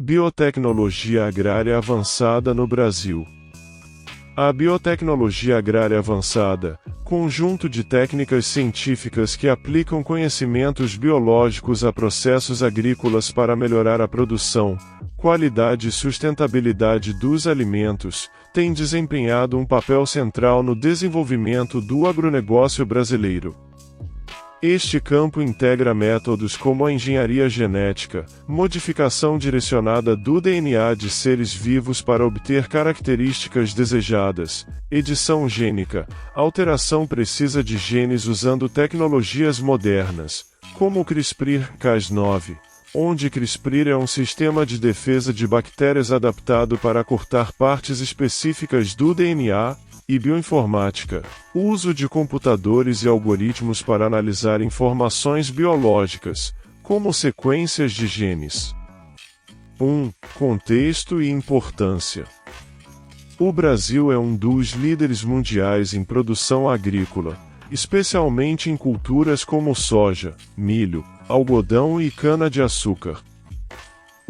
Biotecnologia agrária avançada no Brasil. A biotecnologia agrária avançada, conjunto de técnicas científicas que aplicam conhecimentos biológicos a processos agrícolas para melhorar a produção, qualidade e sustentabilidade dos alimentos, tem desempenhado um papel central no desenvolvimento do agronegócio brasileiro. Este campo integra métodos como a engenharia genética, modificação direcionada do DNA de seres vivos para obter características desejadas, edição gênica, alteração precisa de genes usando tecnologias modernas, como o CRISPR-Cas9, onde CRISPR é um sistema de defesa de bactérias adaptado para cortar partes específicas do DNA, e bioinformática, uso de computadores e algoritmos para analisar informações biológicas, como sequências de genes. 1. Contexto e importância. O Brasil é um dos líderes mundiais em produção agrícola, especialmente em culturas como soja, milho, algodão e cana-de-açúcar.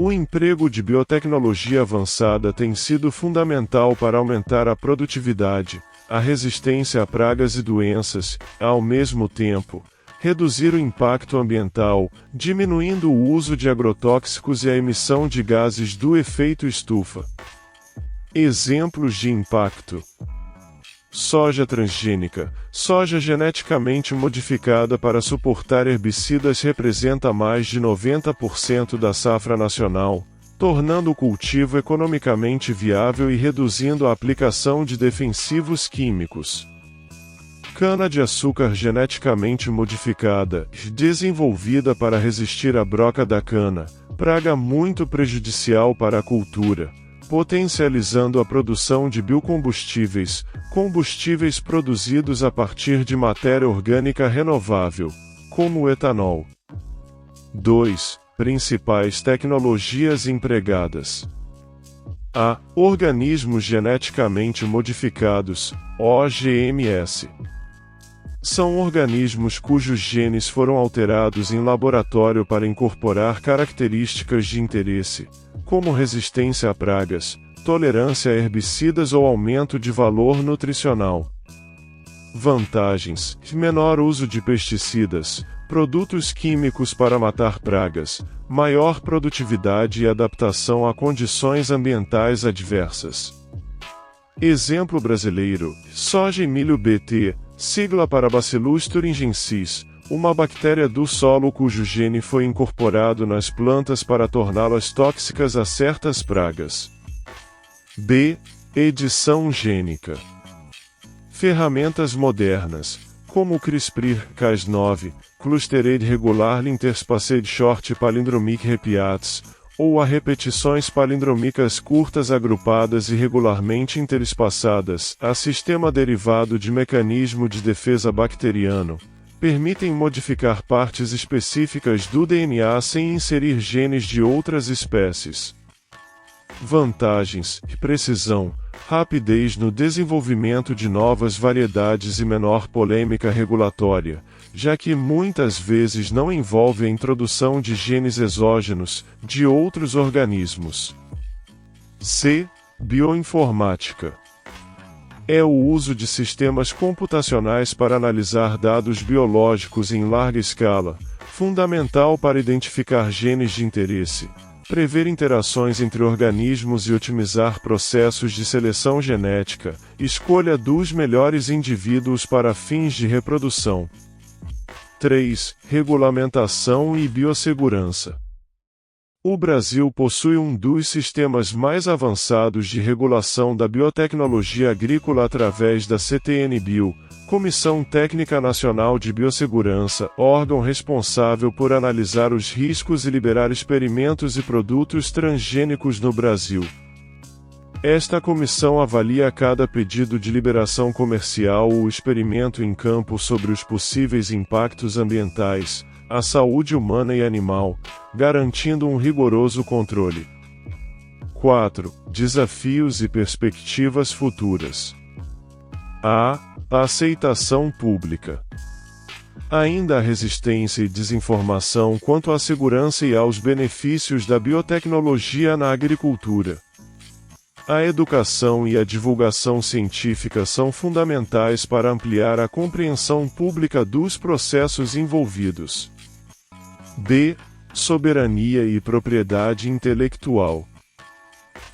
O emprego de biotecnologia avançada tem sido fundamental para aumentar a produtividade, a resistência a pragas e doenças, ao mesmo tempo, reduzir o impacto ambiental, diminuindo o uso de agrotóxicos e a emissão de gases do efeito estufa. Exemplos de impacto: soja transgênica. Soja geneticamente modificada para suportar herbicidas representa mais de 90% da safra nacional, tornando o cultivo economicamente viável e reduzindo a aplicação de defensivos químicos. Cana-de-açúcar geneticamente modificada, desenvolvida para resistir à broca da cana, praga muito prejudicial para a cultura, potencializando a produção de biocombustíveis, combustíveis produzidos a partir de matéria orgânica renovável, como o etanol. 2. Principais tecnologias empregadas. A. Organismos geneticamente modificados, OGMs. São organismos cujos genes foram alterados em laboratório para incorporar características de interesse, como resistência a pragas, tolerância a herbicidas ou aumento de valor nutricional. Vantagens: menor uso de pesticidas, produtos químicos para matar pragas, maior produtividade e adaptação a condições ambientais adversas. Exemplo brasileiro: soja e milho BT, sigla para Bacillus thuringiensis, uma bactéria do solo cujo gene foi incorporado nas plantas para torná-las tóxicas a certas pragas. B. Edição gênica. Ferramentas modernas, como o CRISPR-Cas9, Clustered Regular Interspaced Short Palindromic Repeats, ou a repetições palindrômicas curtas agrupadas e regularmente interespaçadas, a sistema derivado de mecanismo de defesa bacteriano, permitem modificar partes específicas do DNA sem inserir genes de outras espécies. Vantagens: precisão, rapidez no desenvolvimento de novas variedades e menor polêmica regulatória, já que muitas vezes não envolve a introdução de genes exógenos de outros organismos. C. Bioinformática. É o uso de sistemas computacionais para analisar dados biológicos em larga escala, fundamental para identificar genes de interesse, prever interações entre organismos e otimizar processos de seleção genética, escolha dos melhores indivíduos para fins de reprodução. 3. Regulamentação e biossegurança. O Brasil possui um dos sistemas mais avançados de regulação da biotecnologia agrícola através da CTN-Bio, Comissão Técnica Nacional de Biossegurança, órgão responsável por analisar os riscos e liberar experimentos e produtos transgênicos no Brasil. Esta comissão avalia cada pedido de liberação comercial ou experimento em campo sobre os possíveis impactos ambientais, à saúde humana e animal, garantindo um rigoroso controle. 4. Desafios e perspectivas futuras. A. A aceitação pública. Ainda há resistência e desinformação quanto à segurança e aos benefícios da biotecnologia na agricultura. A educação e a divulgação científica são fundamentais para ampliar a compreensão pública dos processos envolvidos. B. Soberania e propriedade intelectual.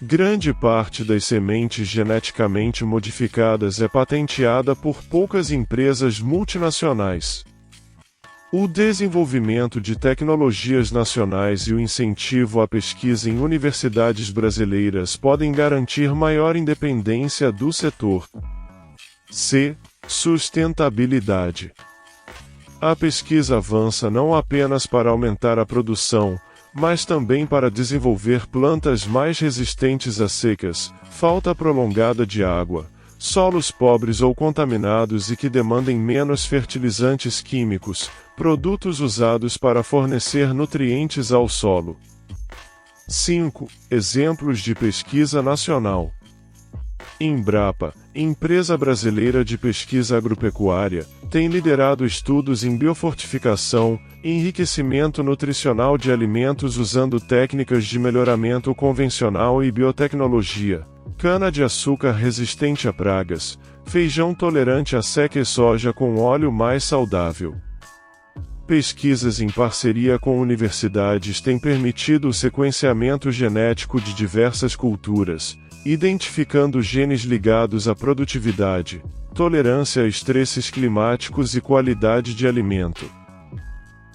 Grande parte das sementes geneticamente modificadas é patenteada por poucas empresas multinacionais. O desenvolvimento de tecnologias nacionais e o incentivo à pesquisa em universidades brasileiras podem garantir maior independência do setor. C. Sustentabilidade. A pesquisa avança não apenas para aumentar a produção, mas também para desenvolver plantas mais resistentes a secas, falta prolongada de água, solos pobres ou contaminados e que demandem menos fertilizantes químicos, produtos usados para fornecer nutrientes ao solo. 5. Exemplos de pesquisa nacional. Embrapa, empresa brasileira de pesquisa agropecuária, tem liderado estudos em biofortificação, enriquecimento nutricional de alimentos usando técnicas de melhoramento convencional e biotecnologia, cana-de-açúcar resistente a pragas, feijão tolerante à seca e soja com óleo mais saudável. Pesquisas em parceria com universidades têm permitido o sequenciamento genético de diversas culturas, identificando genes ligados à produtividade, tolerância a estresses climáticos e qualidade de alimento.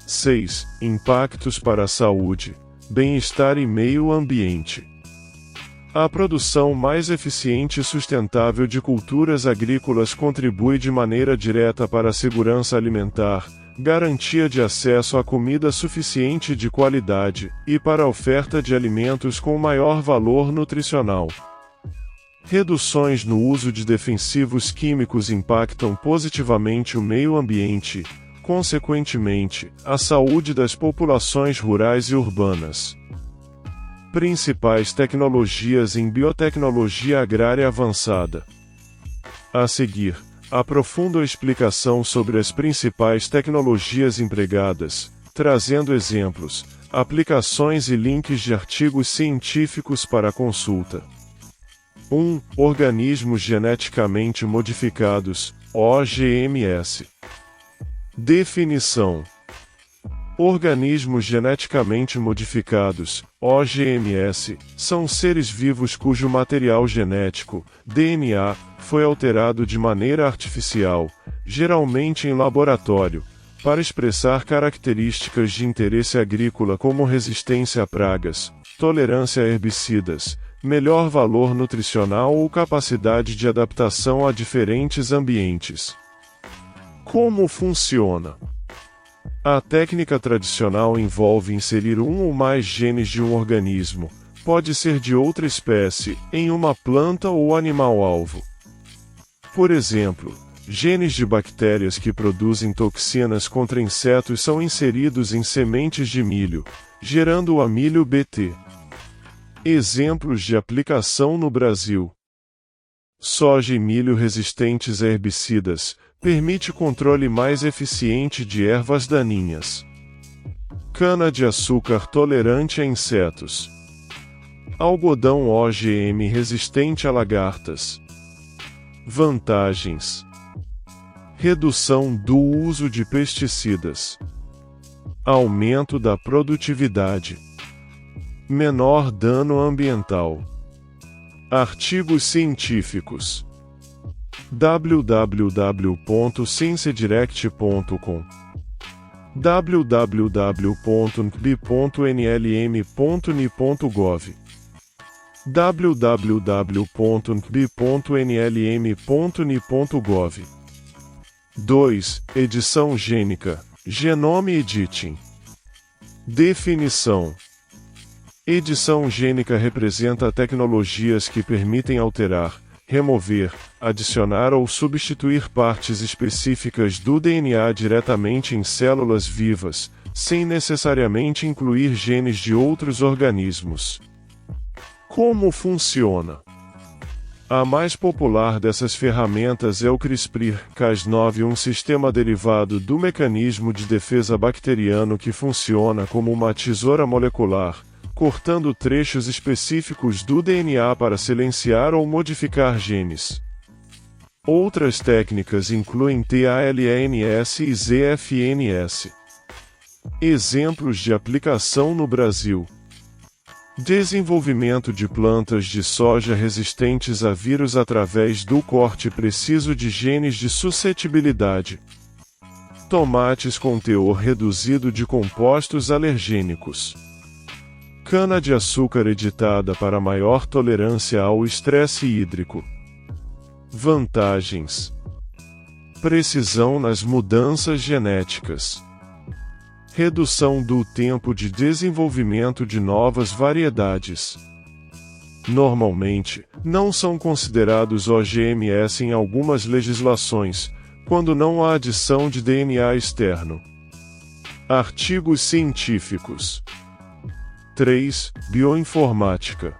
6. Impactos para a saúde, bem-estar e meio ambiente. A produção mais eficiente e sustentável de culturas agrícolas contribui de maneira direta para a segurança alimentar, garantia de acesso a comida suficiente e de qualidade, e para a oferta de alimentos com maior valor nutricional. Reduções no uso de defensivos químicos impactam positivamente o meio ambiente, consequentemente, a saúde das populações rurais e urbanas. Principais tecnologias em biotecnologia agrária avançada. A seguir, aprofundo a explicação sobre as principais tecnologias empregadas, trazendo exemplos, aplicações e links de artigos científicos para consulta. 1. Organismos geneticamente modificados, OGMs. Definição: organismos geneticamente modificados, OGMs, são seres vivos cujo material genético, DNA, foi alterado de maneira artificial, geralmente em laboratório, para expressar características de interesse agrícola como resistência a pragas, tolerância a herbicidas, melhor valor nutricional ou capacidade de adaptação a diferentes ambientes. Como funciona? A técnica tradicional envolve inserir um ou mais genes de um organismo, pode ser de outra espécie, em uma planta ou animal-alvo. Por exemplo, genes de bactérias que produzem toxinas contra insetos são inseridos em sementes de milho, gerando o amilho Bt. Exemplos de aplicação no Brasil: soja e milho resistentes a herbicidas, permite controle mais eficiente de ervas daninhas. Cana-de-açúcar tolerante a insetos. Algodão OGM resistente a lagartas. Vantagens: redução do uso de pesticidas, aumento da produtividade, menor dano ambiental. Artigos científicos. www.sciencedirect.com www.nb.nlm.ni.gov www.nb.nlm.ni.gov 2. Edição gênica, Genome Editing. Definição: edição gênica representa tecnologias que permitem alterar, remover, adicionar ou substituir partes específicas do DNA diretamente em células vivas, sem necessariamente incluir genes de outros organismos. Como funciona? A mais popular dessas ferramentas é o CRISPR-Cas9, um sistema derivado do mecanismo de defesa bacteriano que funciona como uma tesoura molecular, cortando trechos específicos do DNA para silenciar ou modificar genes. Outras técnicas incluem TALNS e ZFNS. Exemplos de aplicação no Brasil: desenvolvimento de plantas de soja resistentes a vírus através do corte preciso de genes de suscetibilidade. Tomates com teor reduzido de compostos alergênicos. Cana-de-açúcar editada para maior tolerância ao estresse hídrico. Vantagens: precisão nas mudanças genéticas. Redução do tempo de desenvolvimento de novas variedades. Normalmente, não são considerados OGMs em algumas legislações, quando não há adição de DNA externo. Artigos científicos. 3. Bioinformática.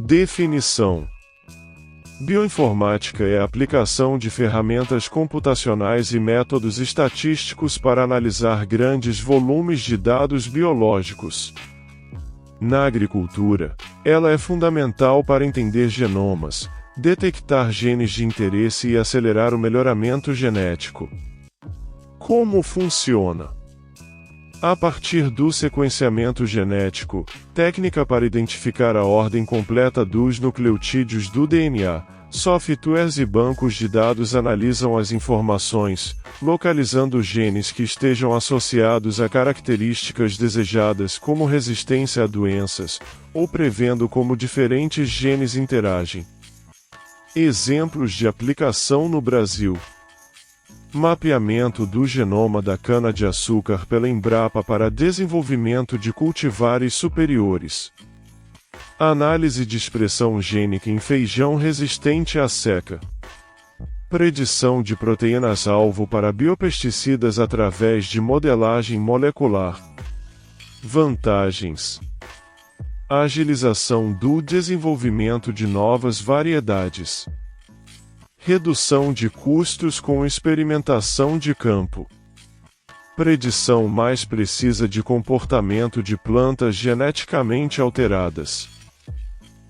Definição: bioinformática é a aplicação de ferramentas computacionais e métodos estatísticos para analisar grandes volumes de dados biológicos. Na agricultura, ela é fundamental para entender genomas, detectar genes de interesse e acelerar o melhoramento genético. Como funciona? A partir do sequenciamento genético, técnica para identificar a ordem completa dos nucleotídeos do DNA, softwares e bancos de dados analisam as informações, localizando genes que estejam associados a características desejadas como resistência a doenças, ou prevendo como diferentes genes interagem. Exemplos de aplicação no Brasil: mapeamento do genoma da cana-de-açúcar pela Embrapa para desenvolvimento de cultivares superiores. Análise de expressão gênica em feijão resistente à seca. Predição de proteínas-alvo para biopesticidas através de modelagem molecular. Vantagens: agilização do desenvolvimento de novas variedades. Redução de custos com experimentação de campo. Predição mais precisa de comportamento de plantas geneticamente alteradas.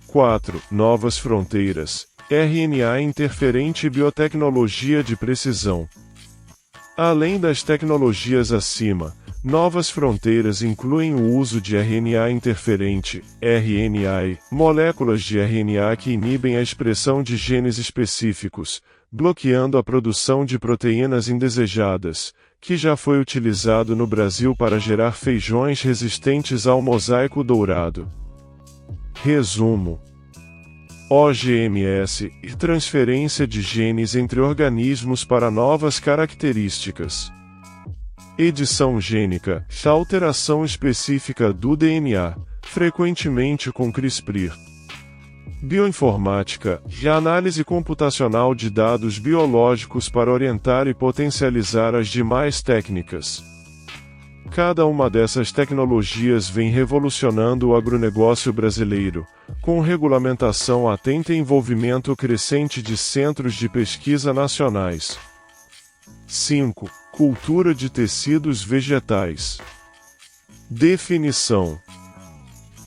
4. Novas fronteiras. RNA interferente e biotecnologia de precisão. Além das tecnologias acima, novas fronteiras incluem o uso de RNA interferente, RNA, moléculas de RNA que inibem a expressão de genes específicos, bloqueando a produção de proteínas indesejadas, que já foi utilizado no Brasil para gerar feijões resistentes ao mosaico dourado. Resumo: OGMs e transferência de genes entre organismos para novas características. Edição gênica, alteração específica do DNA, frequentemente com CRISPR. Bioinformática, e análise computacional de dados biológicos para orientar e potencializar as demais técnicas. Cada uma dessas tecnologias vem revolucionando o agronegócio brasileiro, com regulamentação atenta e envolvimento crescente de centros de pesquisa nacionais. 5. Cultura de tecidos vegetais. Definição: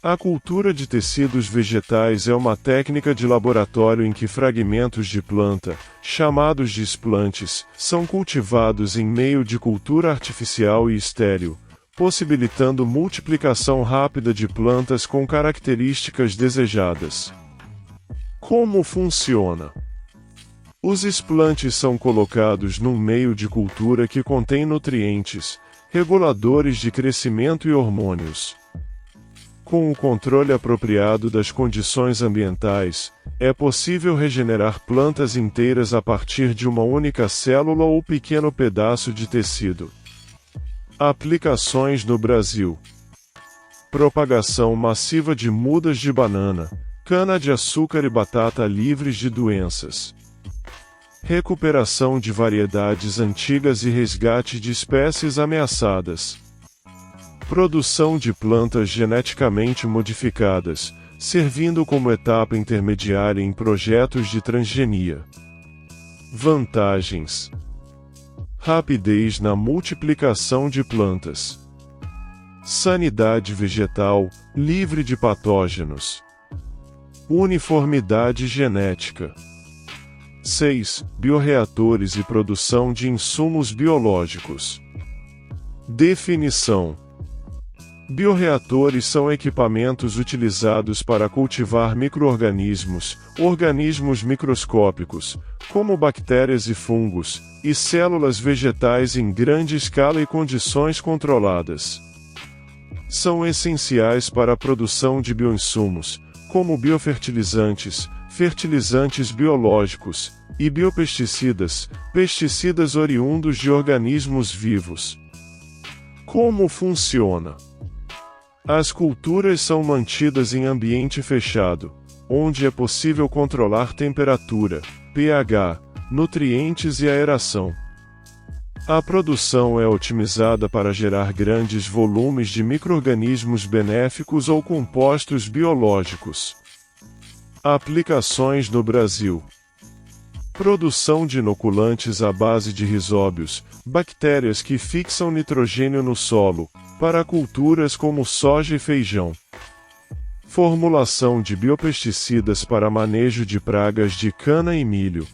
a cultura de tecidos vegetais é uma técnica de laboratório em que fragmentos de planta, chamados de explantes, são cultivados em meio de cultura artificial e estéril, possibilitando multiplicação rápida de plantas com características desejadas. Como funciona? Os explantes são colocados num meio de cultura que contém nutrientes, reguladores de crescimento e hormônios. Com o controle apropriado das condições ambientais, é possível regenerar plantas inteiras a partir de uma única célula ou pequeno pedaço de tecido. Aplicações no Brasil: propagação massiva de mudas de banana, cana-de-açúcar e batata livres de doenças. Recuperação de variedades antigas e resgate de espécies ameaçadas. Produção de plantas geneticamente modificadas, servindo como etapa intermediária em projetos de transgenia. Vantagens: rapidez na multiplicação de plantas. Sanidade vegetal, livre de patógenos. Uniformidade genética. 6. Bioreatores e produção de insumos biológicos. Definição: bioreatores são equipamentos utilizados para cultivar micro-organismos, organismos microscópicos, como bactérias e fungos, e células vegetais em grande escala e condições controladas. São essenciais para a produção de bioinsumos, como biofertilizantes, fertilizantes biológicos, e biopesticidas, pesticidas oriundos de organismos vivos. Como funciona? As culturas são mantidas em ambiente fechado, onde é possível controlar temperatura, pH, nutrientes e aeração. A produção é otimizada para gerar grandes volumes de micro-organismos benéficos ou compostos biológicos. Aplicações no Brasil: produção de inoculantes à base de rizóbios, bactérias que fixam nitrogênio no solo, para culturas como soja e feijão. Formulação de biopesticidas para manejo de pragas de cana e milho.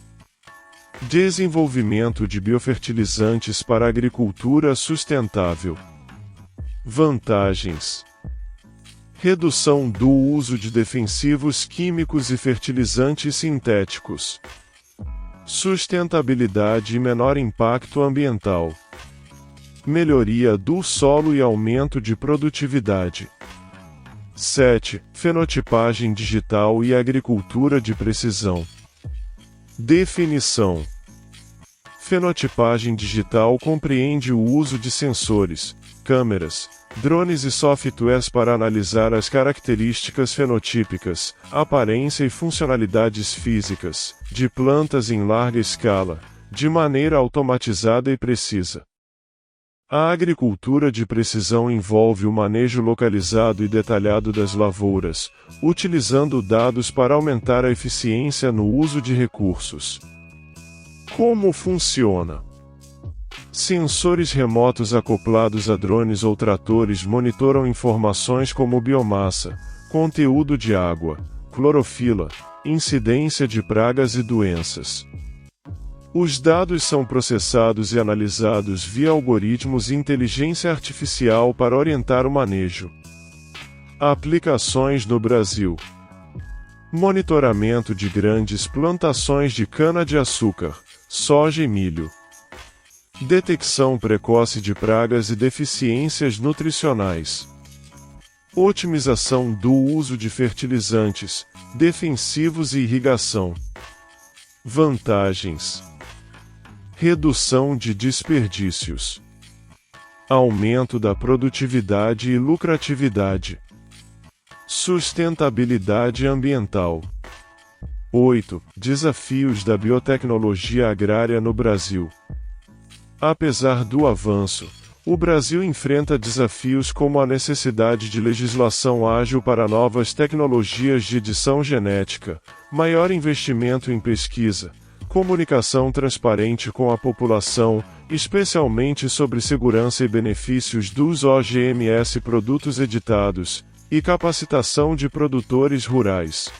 Desenvolvimento de biofertilizantes para agricultura sustentável. Vantagens: redução do uso de defensivos químicos e fertilizantes sintéticos. Sustentabilidade e menor impacto ambiental. Melhoria do solo e aumento de produtividade. 7. Fenotipagem digital e agricultura de precisão. Definição: fenotipagem digital compreende o uso de sensores, câmeras, drones e softwares para analisar as características fenotípicas, aparência e funcionalidades físicas, de plantas em larga escala, de maneira automatizada e precisa. A agricultura de precisão envolve o manejo localizado e detalhado das lavouras, utilizando dados para aumentar a eficiência no uso de recursos. Como funciona? Sensores remotos acoplados a drones ou tratores monitoram informações como biomassa, conteúdo de água, clorofila, incidência de pragas e doenças. Os dados são processados e analisados via algoritmos e inteligência artificial para orientar o manejo. Aplicações no Brasil: monitoramento de grandes plantações de cana-de-açúcar, soja e milho. Detecção precoce de pragas e deficiências nutricionais. Otimização do uso de fertilizantes, defensivos e irrigação. Vantagens: redução de desperdícios. Aumento da produtividade e lucratividade. Sustentabilidade ambiental. 8. Desafios da biotecnologia agrária no Brasil. Apesar do avanço, o Brasil enfrenta desafios como a necessidade de legislação ágil para novas tecnologias de edição genética, maior investimento em pesquisa, comunicação transparente com a população, especialmente sobre segurança e benefícios dos OGMs produtos editados, e capacitação de produtores rurais.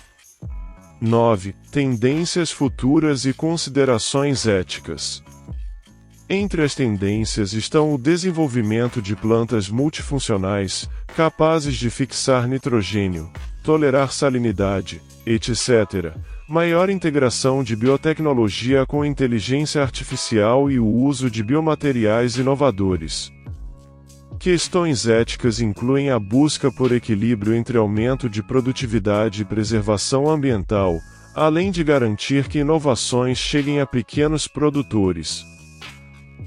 9. Tendências futuras e considerações éticas. Entre as tendências estão o desenvolvimento de plantas multifuncionais, capazes de fixar nitrogênio, tolerar salinidade, etc., maior integração de biotecnologia com inteligência artificial e o uso de biomateriais inovadores. Questões éticas incluem a busca por equilíbrio entre aumento de produtividade e preservação ambiental, além de garantir que inovações cheguem a pequenos produtores.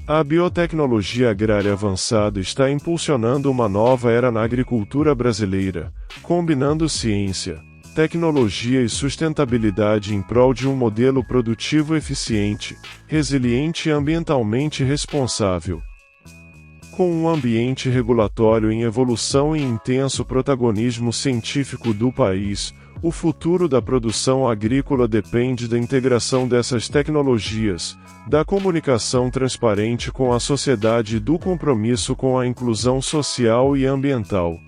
A biotecnologia agrária avançada está impulsionando uma nova era na agricultura brasileira, combinando ciência, tecnologia e sustentabilidade em prol de um modelo produtivo eficiente, resiliente e ambientalmente responsável. Com um ambiente regulatório em evolução e intenso protagonismo científico do país, o futuro da produção agrícola depende da integração dessas tecnologias, da comunicação transparente com a sociedade e do compromisso com a inclusão social e ambiental.